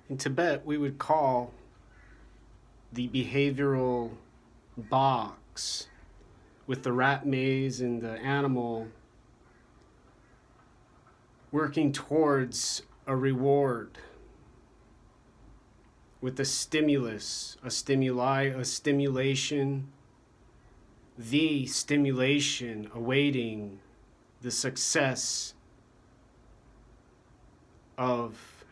In Tibet, we would call the behavioral box with the rat maze and the animal working towards a reward with a stimulus, a stimuli, a stimulation, the stimulation awaiting the success of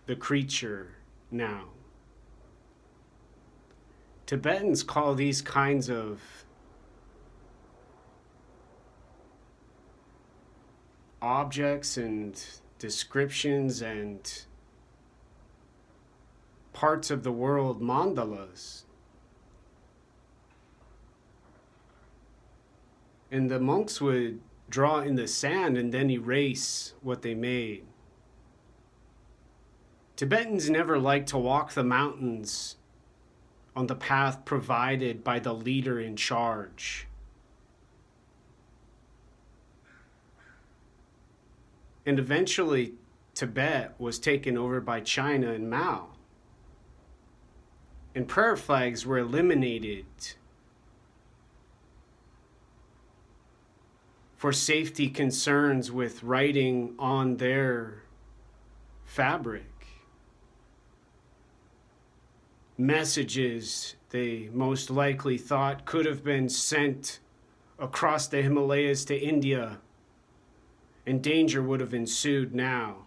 the creature now. Tibetans call these kinds of objects and descriptions and parts of the world mandalas. And the monks would draw in the sand and then erase what they made. Tibetans never liked to walk the mountains on the path provided by the leader in charge. And eventually, Tibet was taken over by China and Mao. And prayer flags were eliminated for safety concerns with writing on their fabric. Messages they most likely thought could have been sent across the Himalayas to India, and danger would have ensued now.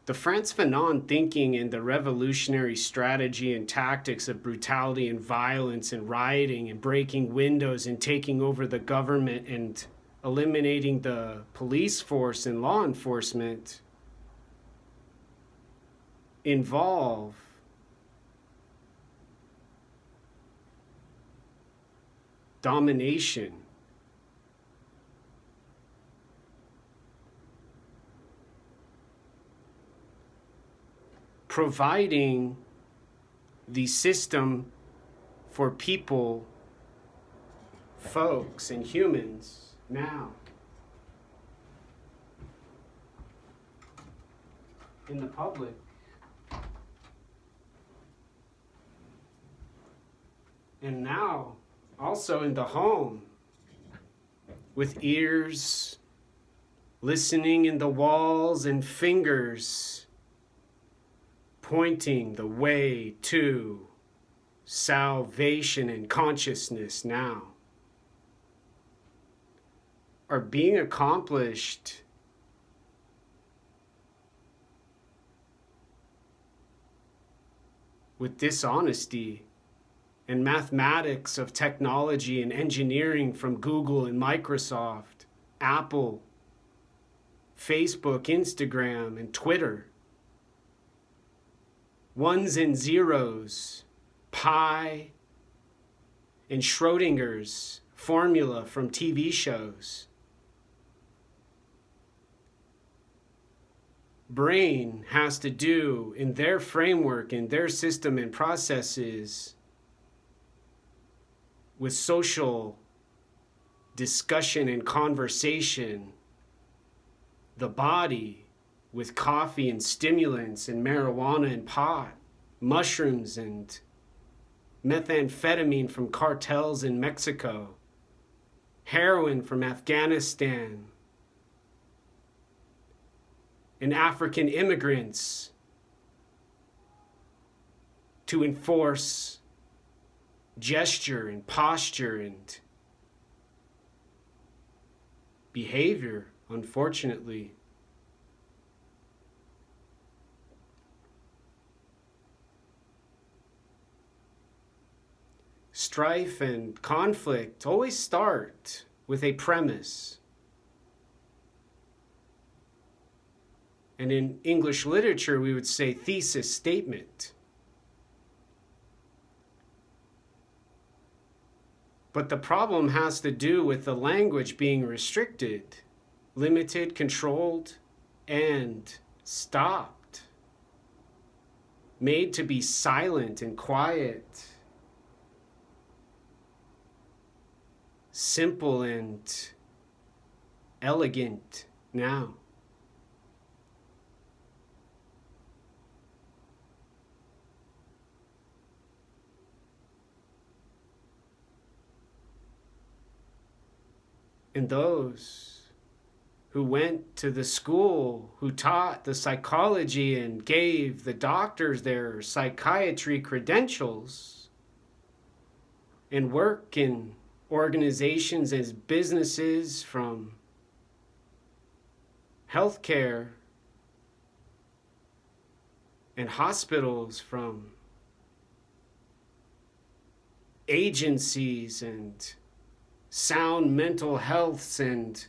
The Frantz Fanon thinking and the revolutionary strategy and tactics of brutality and violence and rioting and breaking windows and taking over the government and eliminating the police force and law enforcement involve domination. Providing the system for people, folks, and humans now. In the public. And now, also in the home, with ears, listening in the walls, and fingers pointing the way to salvation and consciousness now, are being accomplished with dishonesty and mathematics of technology and engineering from Google and Microsoft, Apple, Facebook, Instagram, and Twitter. Ones and zeros, pi, and Schrodinger's formula from TV shows. Brain has to do in their framework, in their system and processes with social discussion and conversation, the body with coffee and stimulants and marijuana and pot, mushrooms and methamphetamine from cartels in Mexico, heroin from Afghanistan, and African immigrants to enforce gesture and posture and behavior, unfortunately. Strife and conflict always start with a premise. And in English literature, we would say thesis statement. But the problem has to do with the language being restricted, limited, controlled, and stopped. Made to be silent and quiet. Simple and elegant now. And those who went to the school, who taught the psychology and gave the doctors their psychiatry credentials, and work in organizations as businesses, from healthcare and hospitals, from agencies and sound mental healths and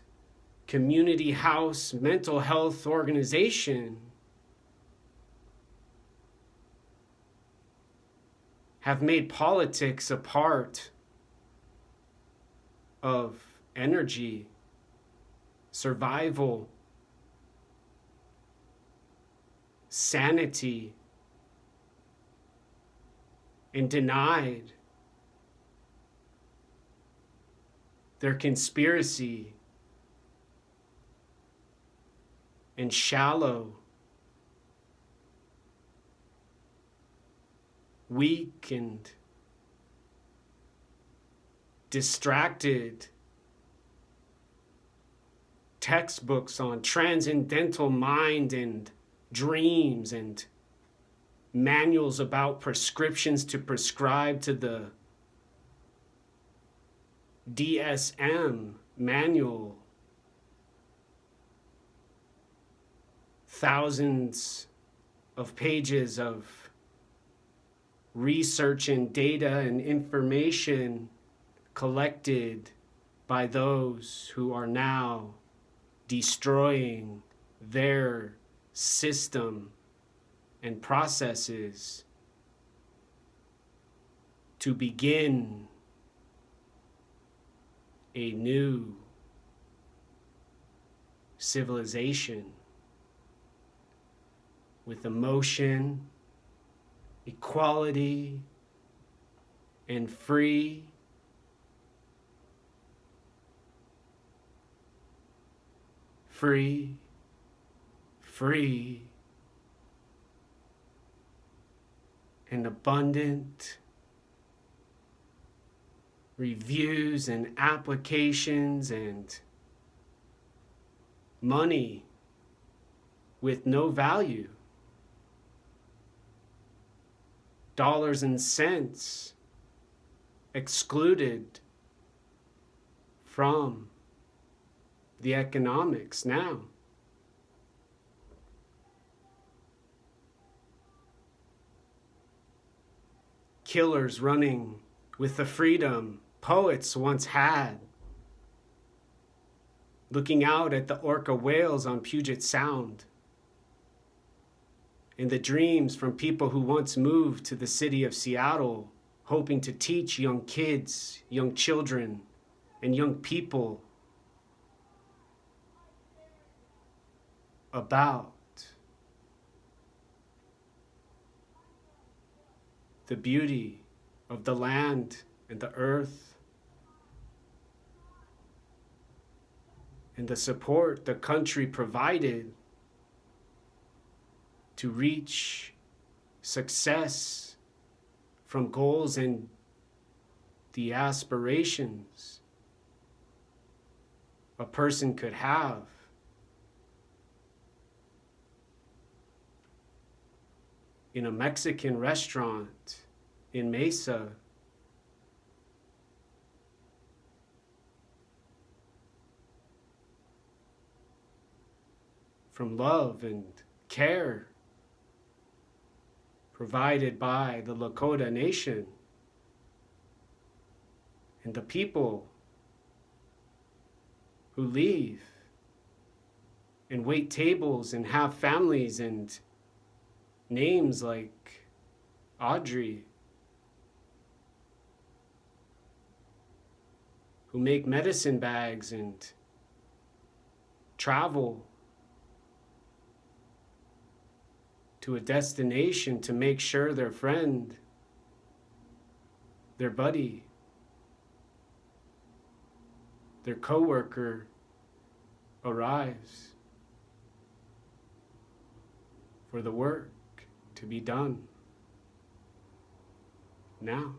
community house mental health organization, have made politics a part of energy, survival, sanity, and denied their conspiracy and shallow, weak, and distracted textbooks on transcendental mind and dreams, and manuals about prescriptions to prescribe to the DSM manual, thousands of pages of research and data and information collected by those who are now destroying their system and processes to begin a new civilization with emotion, equality, and free and abundant reviews and applications, and money with no value, dollars and cents excluded from the economics now. Killers running with the freedom poets once had, looking out at the orca whales on Puget Sound, and the dreams from people who once moved to the city of Seattle, hoping to teach young kids, young children, and young people about the beauty of the land and the earth, and the support the country provided to reach success from goals and the aspirations a person could have. In a Mexican restaurant in Mesa, from love and care provided by the Lakota Nation and the people who leave and wait tables and have families and names like Audrey, who make medicine bags and travel to a destination to make sure their friend, their buddy, their coworker arrives for the work to be done now.